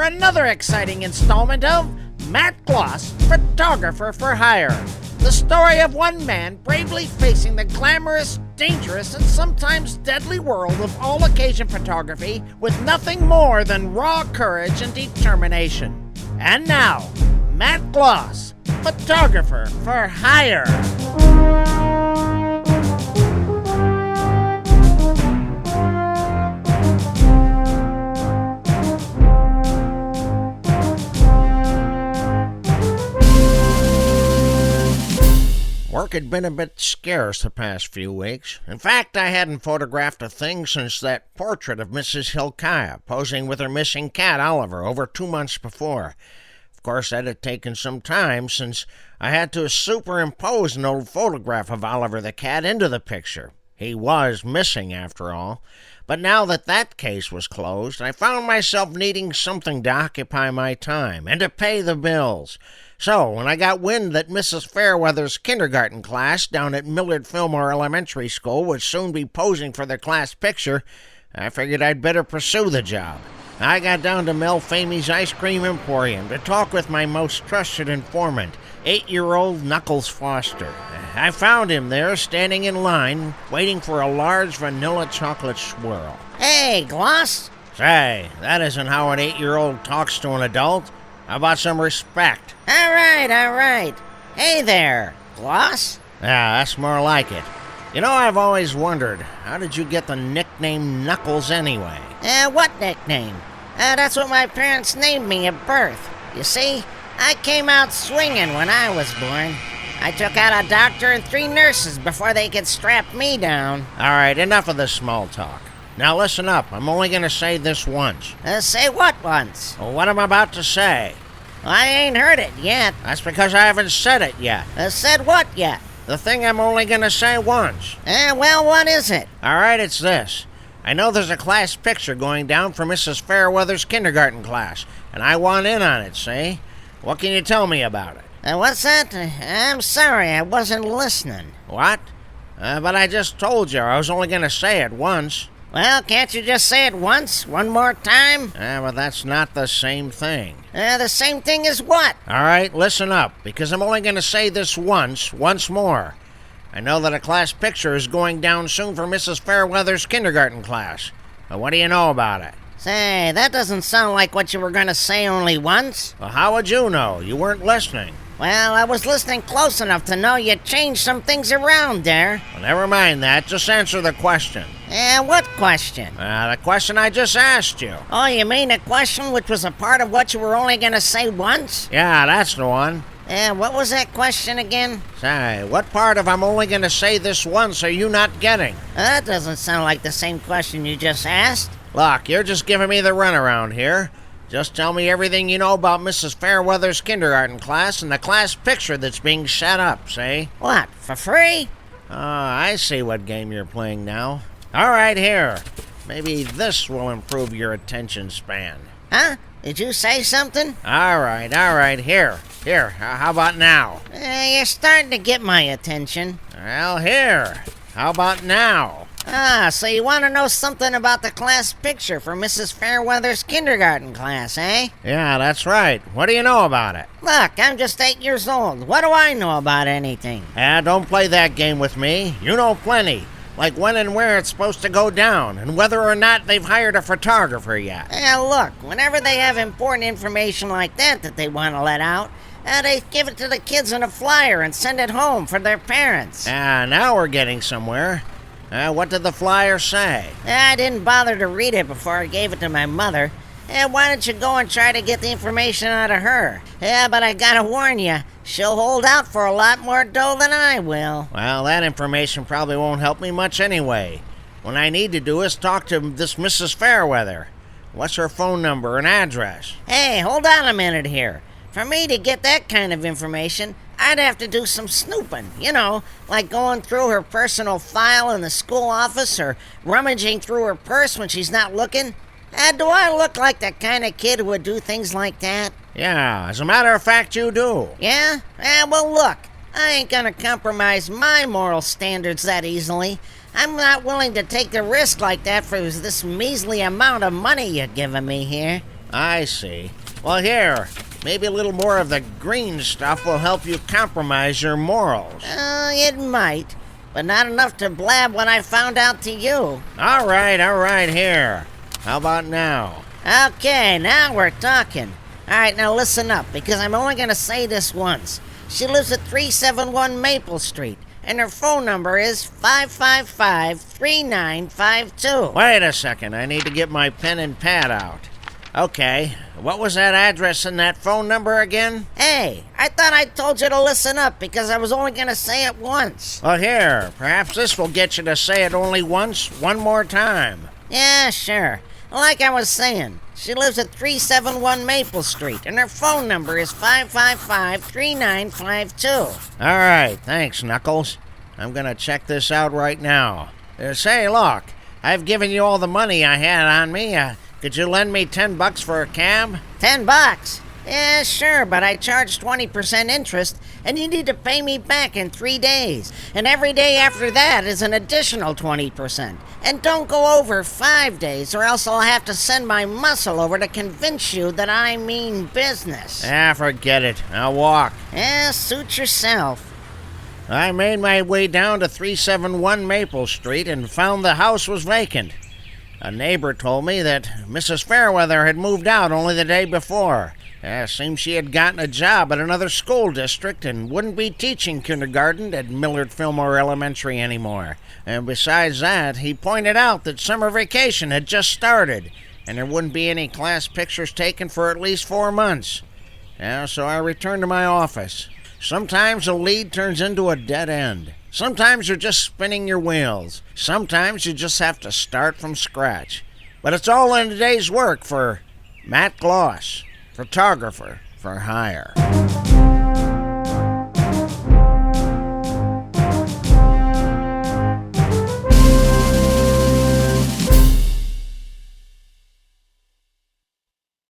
for another exciting installment of Matt Gloss, Photographer for Hire. The story of one man bravely facing the glamorous, dangerous, and sometimes deadly world of all-occasion photography with nothing more than raw courage and determination. And now, Matt Gloss, Photographer for Hire. Work had been a bit scarce the past few weeks. In fact, I hadn't photographed a thing since that portrait of Mrs. Hilkiah posing with her missing cat Oliver over 2 months before. Of course, that had taken some time since I had to superimpose an old photograph of Oliver the cat into the picture. He was missing, after all. But now that that case was closed, I found myself needing something to occupy my time and to pay the bills. So, when I got wind that Mrs. Fairweather's kindergarten class down at Millard Fillmore Elementary School would soon be posing for their class picture, I figured I'd better pursue the job. I got down to Mel Famy's Ice Cream Emporium to talk with my most trusted informant, 8-year-old Knuckles Foster. I found him there, standing in line, waiting for a large vanilla chocolate swirl. Hey, Gloss. Say, that isn't how an 8-year-old talks to an adult. How about some respect? All right. Hey there, Gloss. Yeah, that's more like it. You know, I've always wondered, how did you get the nickname Knuckles anyway? What nickname? That's what my parents named me at birth. You see, I came out swinging when I was born. I took out a doctor and 3 nurses before they could strap me down. All right, enough of this small talk. Now listen up, I'm only gonna say this once. Say what once? Well, what I'm about to say. I ain't heard it yet. That's because I haven't said it yet. Said what yet? The thing I'm only gonna say once. Well, what is it? All right, it's this. I know there's a class picture going down for Mrs. Fairweather's kindergarten class, and I want in on it, see? What can you tell me about it? What's that? I'm sorry, I wasn't listening. What? But I just told you I was only gonna say it once. Well, can't you just say it once? One more time? But that's not the same thing. The same thing as what? All right, listen up, because I'm only going to say this once more. I know that a class picture is going down soon for Mrs. Fairweather's kindergarten class. But what do you know about it? Say, that doesn't sound like what you were going to say only once. Well, how would you know? You weren't listening. Well, I was listening close enough to know you changed some things around there. Well, never mind that. Just answer the question. What question? The question I just asked you. Oh, you mean the question which was a part of what you were only going to say once? Yeah, that's the one. What was that question again? Say, what part of I'm only going to say this once are you not getting? That doesn't sound like the same question you just asked. Look, you're just giving me the runaround here. Just tell me everything you know about Mrs. Fairweather's kindergarten class and the class picture that's being set up, see? What, for free? I see what game you're playing now. All right, here. Maybe this will improve your attention span. Huh? Did you say something? All right, here. How about now? You're starting to get my attention. Well, here. How about now? So you want to know something about the class picture for Mrs. Fairweather's kindergarten class, eh? Yeah, that's right. What do you know about it? Look, I'm just 8 years old. What do I know about anything? Don't play that game with me. You know plenty. Like when and where it's supposed to go down, and whether or not they've hired a photographer yet. Look, whenever they have important information like that they want to let out, they give it to the kids in a flyer and send it home for their parents. Now we're getting somewhere. What did the flyer say? I didn't bother to read it before I gave it to my mother. Why don't you go and try to get the information out of her? But I gotta warn you, she'll hold out for a lot more dough than I will. Well, that information probably won't help me much anyway. What I need to do is talk to this Mrs. Fairweather. What's her phone number and address? Hey, hold on a minute here. For me to get that kind of information, I'd have to do some snooping, like going through her personal file in the school office or rummaging through her purse when she's not looking. Do I look like the kind of kid who would do things like that? Yeah, as a matter of fact, you do. Yeah? Well, look, I ain't gonna compromise my moral standards that easily. I'm not willing to take the risk like that for this measly amount of money you're giving me here. I see. Well, here, maybe a little more of the green stuff will help you compromise your morals. It might, but not enough to blab what I found out to you. All right, here. How about now? Okay, now we're talking. All right, now listen up, because I'm only going to say this once. She lives at 371 Maple Street, and her phone number is 555-3952. Wait a second, I need to get my pen and pad out. Okay, what was that address and that phone number again? Hey, I thought I told you to listen up, because I was only going to say it once. Well, here, perhaps this will get you to say it only once, one more time. Yeah, sure. Like I was saying, she lives at 371 Maple Street, and her phone number is 555-3952. All right, thanks, Knuckles. I'm gonna check this out right now. Say, look, I've given you all the money I had on me. Could you lend me $10 for a cab? $10? Yeah, sure, but I charge 20% interest, and you need to pay me back in 3 days. And every day after that is an additional 20%. And don't go over 5 days, or else I'll have to send my muscle over to convince you that I mean business. Forget it. I'll walk. Suit yourself. I made my way down to 371 Maple Street and found the house was vacant. A neighbor told me that Mrs. Fairweather had moved out only the day before. Seems she had gotten a job at another school district and wouldn't be teaching kindergarten at Millard Fillmore Elementary anymore. And besides that, he pointed out that summer vacation had just started, and there wouldn't be any class pictures taken for at least 4 months. So I returned to my office. Sometimes a lead turns into a dead end. Sometimes you're just spinning your wheels. Sometimes you just have to start from scratch. But it's all in a day's work for Matt Gloss, photographer for hire.